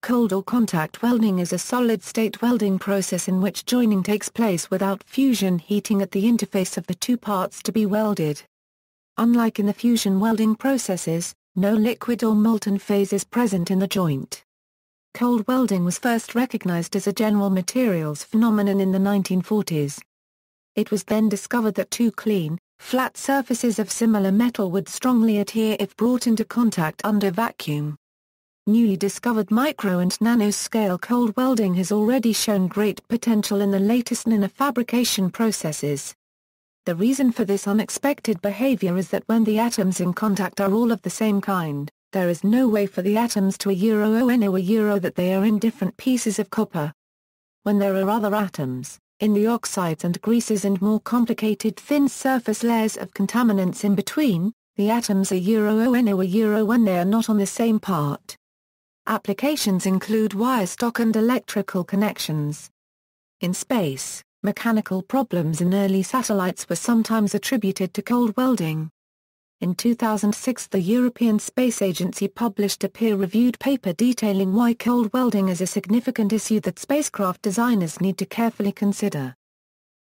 Cold or contact welding is a solid-state welding process in which joining takes place without fusion heating at the interface of the two parts to be welded. Unlike in the fusion welding processes, no liquid or molten phase is present in the joint. Cold welding was first recognized as a general materials phenomenon in the 1940s. It was then discovered that two clean, flat surfaces of similar metal would strongly adhere if brought into contact under vacuum. Newly discovered micro and nano-scale cold welding has already shown great potential in the latest nanofabrication processes. The reason for this unexpected behavior is that when the atoms in contact are all of the same kind, there is no way for the atoms to know that they are in different pieces of copper. When there are other atoms, in the oxides and greases and more complicated thin surface layers of contaminants in between, the atoms know when they are not on the same part. Applications include wire stock and electrical connections. In space, mechanical problems in early satellites were sometimes attributed to cold welding. In 2006, the European Space Agency published a peer-reviewed paper detailing why cold welding is a significant issue that spacecraft designers need to carefully consider.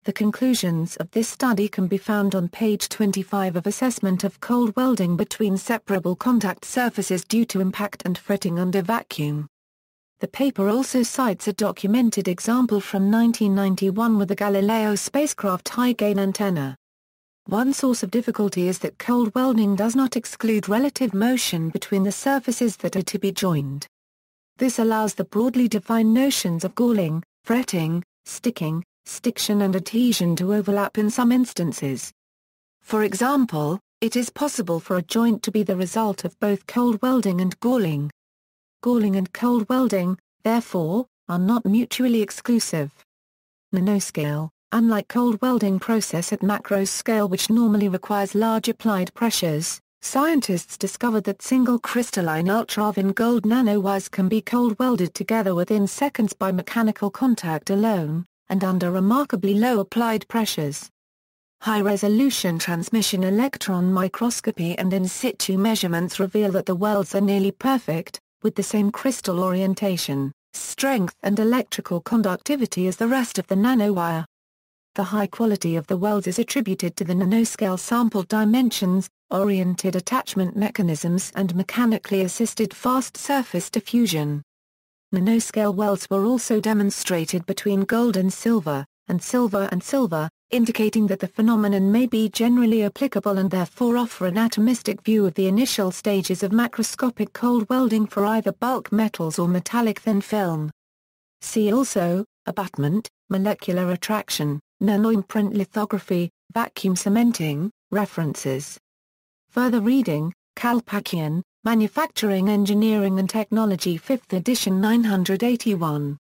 The conclusions of this study can be found on page 25 of Assessment of Cold Welding Between Separable Contact Surfaces Due to Impact and Fretting Under Vacuum. The paper also cites a documented example from 1991 with the Galileo spacecraft high-gain antenna. One source of difficulty is that cold welding does not exclude relative motion between the surfaces that are to be joined. This allows the broadly defined notions of galling, fretting, sticking, stiction and adhesion to overlap in some instances. For example, it is possible for a joint to be the result of both cold welding and galling. Galling and cold welding, therefore, are not mutually exclusive. Nanoscale. Unlike cold welding process at macro scale which normally requires large applied pressures, scientists discovered that single crystalline ultra-thin gold nanowires can be cold welded together within seconds by mechanical contact alone, and under remarkably low applied pressures. High-resolution transmission electron microscopy and in situ measurements reveal that the welds are nearly perfect, with the same crystal orientation, strength and electrical conductivity as the rest of the nanowire. The high quality of the welds is attributed to the nanoscale sample dimensions, oriented attachment mechanisms and mechanically assisted fast surface diffusion. Nanoscale welds were also demonstrated between gold and silver, indicating that the phenomenon may be generally applicable and therefore offer an atomistic view of the initial stages of macroscopic cold welding for either bulk metals or metallic thin film. See also, abutment, molecular attraction, nanoimprint lithography, vacuum cementing, references. Further reading, Kalpakian, Manufacturing Engineering and Technology 5th edition 981.